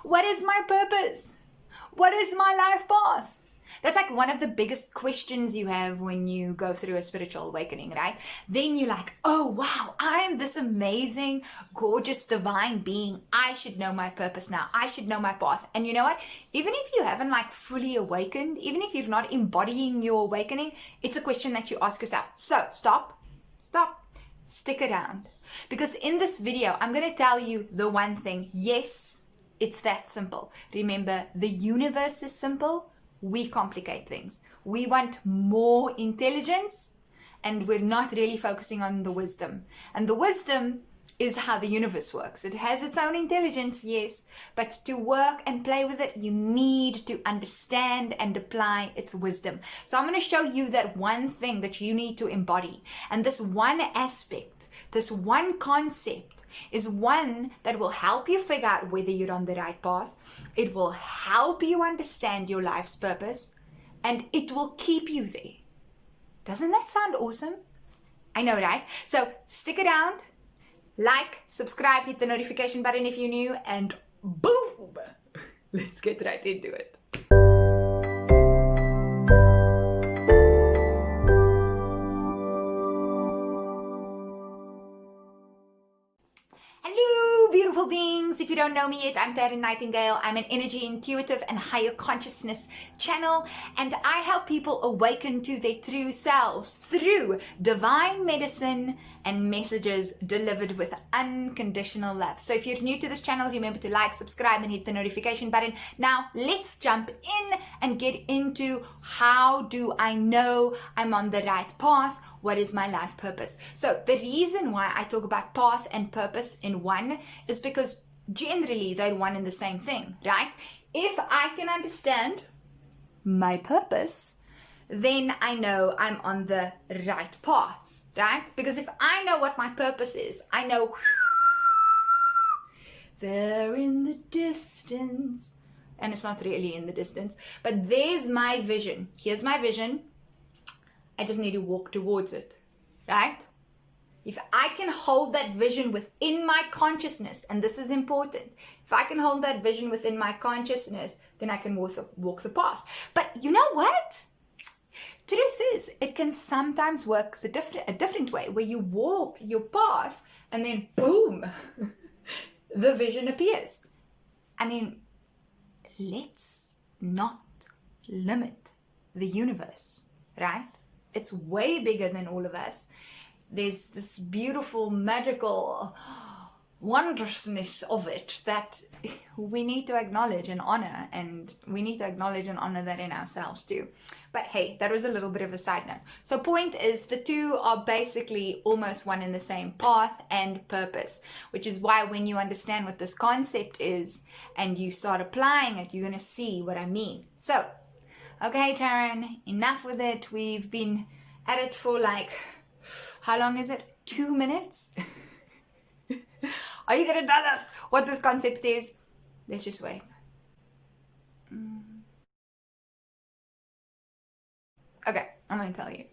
What is my purpose? What is my life path? That's like one of the biggest questions you have when you go through a spiritual awakening, right? Then you're like, oh wow, I'm this amazing, gorgeous, divine being. I should know my purpose now. I should know my path. And you know what? Even if you haven't like fully awakened, even if you're not embodying your awakening, it's a question that you ask yourself. So stop, stick around. Because in this video, I'm going to tell you the one thing. Yes, it's that simple. Remember, the universe is simple. We complicate things. We want more intelligence, and we're not really focusing on the wisdom. And the wisdom is how the universe works. It has its own intelligence, yes, but to work and play with it, you need to understand and apply its wisdom. So I'm going to show you that one thing that you need to embody. And this one aspect, this one concept, is one that will help you figure out whether you're on the right path. It will help you understand your life's purpose, and it will keep you there. Doesn't that sound awesome? I know, right? So stick around, like, subscribe, hit the notification button if you're new, and boom! Let's get right into it. Hello, beautiful beings. If you don't know me yet, I'm Taryn Nightingale. I'm an energy intuitive and higher consciousness channel, and I help people awaken to their true selves through divine medicine and messages delivered with unconditional love. So if you're new to this channel, remember to like, subscribe, and hit the notification button. Now let's jump in and get into how do I know I'm on the right path? What is my life purpose? So the reason why I talk about path and purpose in one is because generally they're one and the same thing, right? If I can understand my purpose, then I know I'm on the right path, right? Because if I know what my purpose is, I know there in the distance, and it's not really in the distance, but there's my vision. Here's my vision. I just need to walk towards it, right? If I can hold that vision within my consciousness, and this is important, if I can hold that vision within my consciousness, then I can walk the path. But you know what? Truth is, it can sometimes work a different way, where you walk your path and then boom, the vision appears. I mean, let's not limit the universe, right? It's way bigger than all of us. There's this beautiful, magical wondrousness of it that we need to acknowledge and honor, and we need to acknowledge and honor that in ourselves too. But hey, that was a little bit of a side note. So point is, the two are basically almost one and the same, path and purpose, which is why when you understand what this concept is and you start applying it, you're going to see what I mean. So okay, Taryn, enough with it. We've been at it for like, how long is it? 2 minutes? Are you going to tell us what this concept is? Let's just wait. Okay, I'm going to tell you.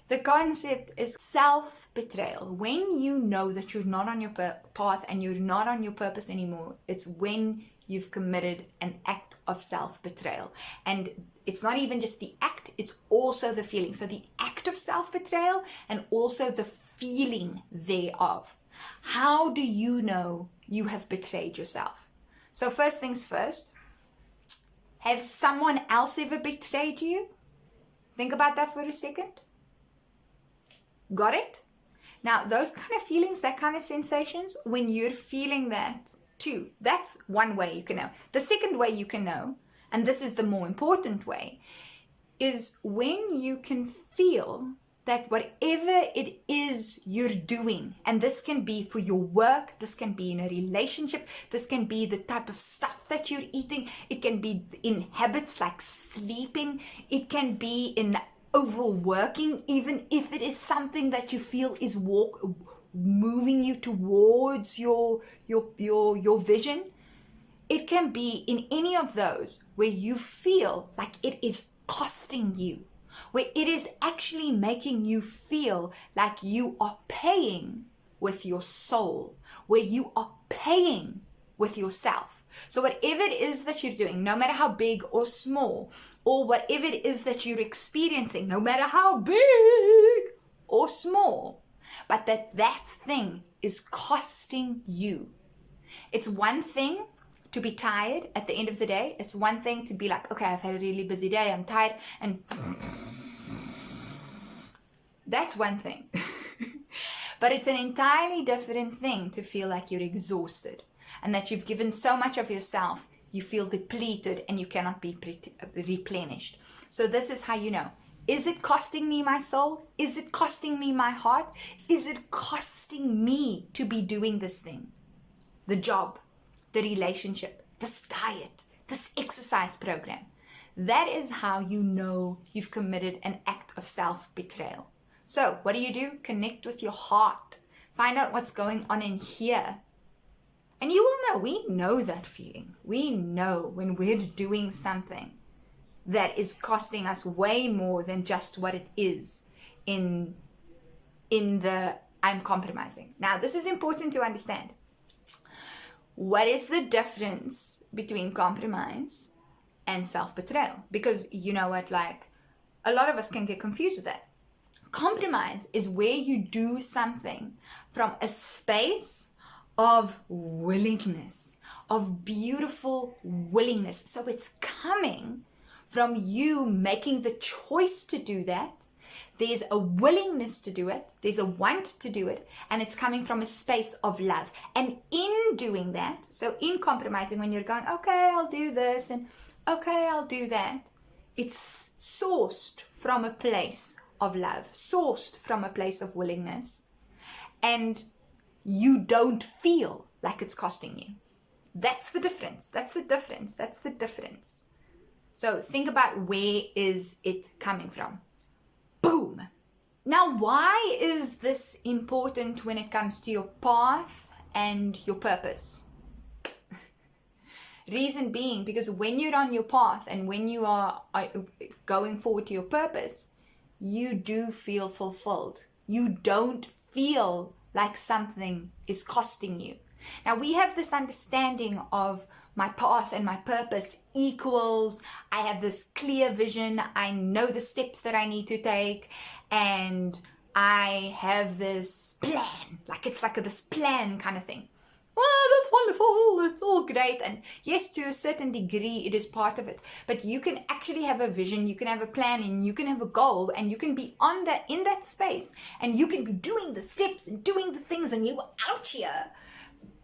The concept is self-betrayal. When you know that you're not on your path and you're not on your purpose anymore, it's when you've committed an act of self-betrayal. And it's not even just the act, it's also the feeling. So the act of self-betrayal and also the feeling thereof. How do you know you have betrayed yourself? So first things first, have someone else ever betrayed you? Think about that for a second. Got it? Now, those kind of feelings, that kind of sensations, when you're feeling that too, that's one way you can know. The second way you can know, and this is the more important way, is when you can feel that whatever it is you're doing, and this can be for your work, this can be in a relationship, this can be the type of stuff that you're eating, it can be in habits like sleeping, it can be in overworking, even if it is something that you feel is moving you towards your vision. It can be in any of those where you feel like it is costing you, where it is actually making you feel like you are paying with your soul, where you are paying with yourself. So whatever it is that you're doing, no matter how big or small, or whatever it is that you're experiencing, no matter how big or small, but that thing is costing you. It's one thing to be tired at the end of the day. It's one thing to be like, okay, I've had a really busy day, I'm tired, and that's one thing. But it's an entirely different thing to feel like you're exhausted and that you've given so much of yourself, you feel depleted and you cannot be replenished. So this is how you know. Is it costing me my soul? Is it costing me my heart? Is it costing me to be doing this thing? The job, the relationship, this diet, this exercise program. That is how you know you've committed an act of self-betrayal. So what do? Connect with your heart. Find out what's going on in here. And you will know. We know that feeling. We know when we're doing something that is costing us way more than just what it is in the I'm compromising. Now, this is important to understand. What is the difference between compromise and self-betrayal? Because you know what, like a lot of us can get confused with that. Compromise is where you do something from a space of willingness, of beautiful willingness. So it's coming from you making the choice to do that. There's a willingness to do it. There's a want to do it. And it's coming from a space of love. And in doing that, so in compromising, when you're going, okay, I'll do this, and okay, I'll do that, it's sourced from a place of love, sourced from a place of willingness. And you don't feel like it's costing you. That's the difference. That's the difference. That's the difference. So think about, where is it coming from? Boom. Now, why is this important when it comes to your path and your purpose? Reason being, because when you're on your path and when you are going forward to your purpose, you do feel fulfilled. You don't feel like something is costing you. Now, we have this understanding of my path and my purpose equals, I have this clear vision, I know the steps that I need to take, and I have this plan, like it's like this plan kind of thing. Well, that's wonderful, it's all great, and yes, to a certain degree it is part of it, but you can actually have a vision, you can have a plan, and you can have a goal, and you can be on that, in that space, and you can be doing the steps and doing the things, and you're out here,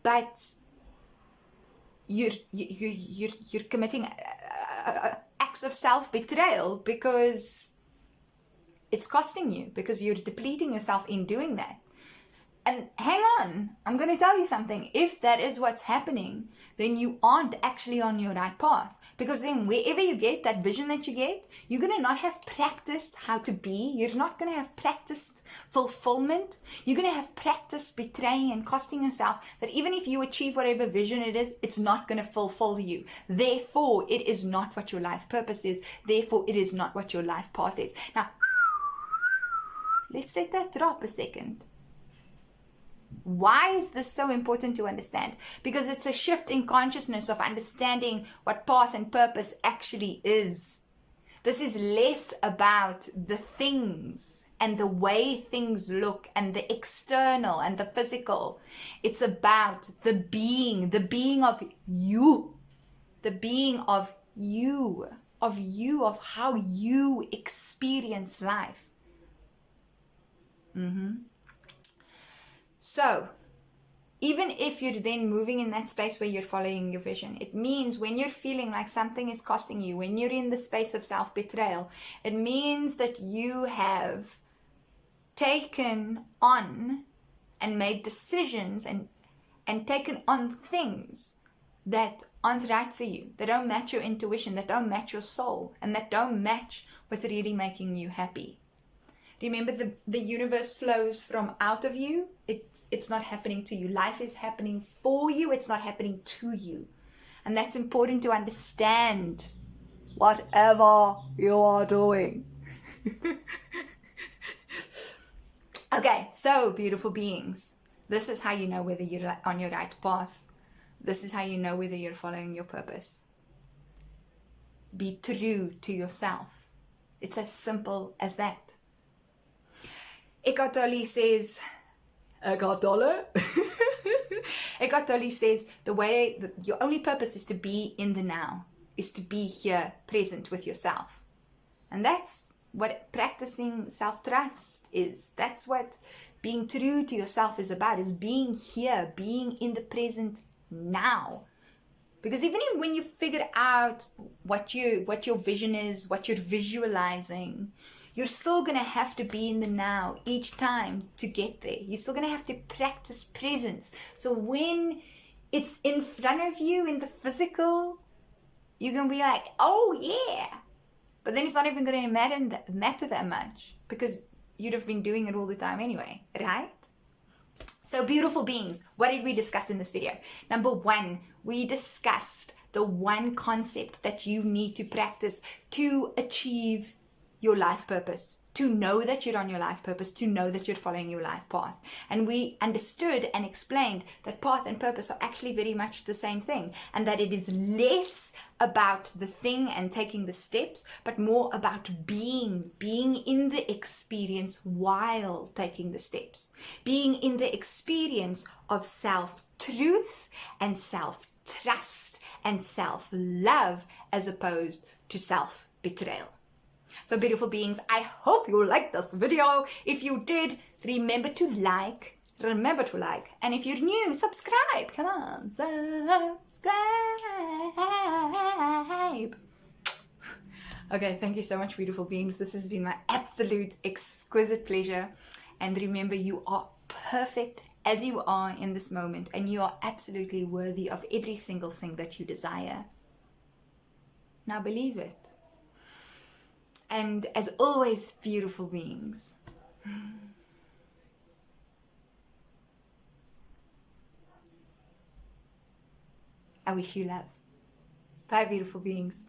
but you're committing acts of self-betrayal because it's costing you, because you're depleting yourself in doing that. And hang on, I'm going to tell you something. If that is what's happening, then you aren't actually on your right path. Because then wherever you get that vision that you get, you're going to not have practiced how to be. You're not going to have practiced fulfillment. You're going to have practiced betraying and costing yourself that even if you achieve whatever vision it is, it's not going to fulfill you. Therefore, it is not what your life purpose is. Therefore, it is not what your life path is. Now, let's let that drop a second. Why is this so important to understand? Because it's a shift in consciousness of understanding what path and purpose actually is. This is less about the things and the way things look and the external and the physical. It's about the being of you, the being of you, of how you experience life. So, even if you're then moving in that space where you're following your vision, it means when you're feeling like something is costing you, when you're in the space of self-betrayal, it means that you have taken on and made decisions and taken on things that aren't right for you, that don't match your intuition, that don't match your soul, and that don't match what's really making you happy. Remember, the universe flows from out of you. It's not happening to you. Life is happening for you. It's not happening to you. And that's important to understand, whatever you are doing. Okay, so beautiful beings, this is how you know whether you're on your right path. This is how you know whether you're following your purpose. Be true to yourself. It's as simple as that. Eckhart Tolle says, Eckhart Tolle? Eckhart Tolle says your only purpose is to be in the now, is to be here present with yourself. And that's what practicing self-trust is. That's what being true to yourself is about, is being here, being in the present now. Because even when you figure out what your vision is, what you're visualizing, you're still going to have to be in the now each time to get there. You're still going to have to practice presence. So when it's in front of you in the physical, you're going to be like, oh yeah. But then it's not even going to matter that much, because you'd have been doing it all the time anyway, right? So beautiful beings, what did we discuss in this video? Number one, we discussed the one concept that you need to practice to achieve your life purpose, to know that you're on your life purpose, to know that you're following your life path. And we understood and explained that path and purpose are actually very much the same thing, and that it is less about the thing and taking the steps, but more about being in the experience while taking the steps, being in the experience of self-truth and self-trust and self-love, as opposed to self-betrayal. So beautiful beings, I hope you liked this video. If you did, remember to like. And if you're new, subscribe. Come on, subscribe. Okay, thank you so much, beautiful beings. This has been my absolute exquisite pleasure. And remember, you are perfect as you are in this moment, and you are absolutely worthy of every single thing that you desire. Now believe it. And as always, beautiful beings, I wish you love. Bye, beautiful beings.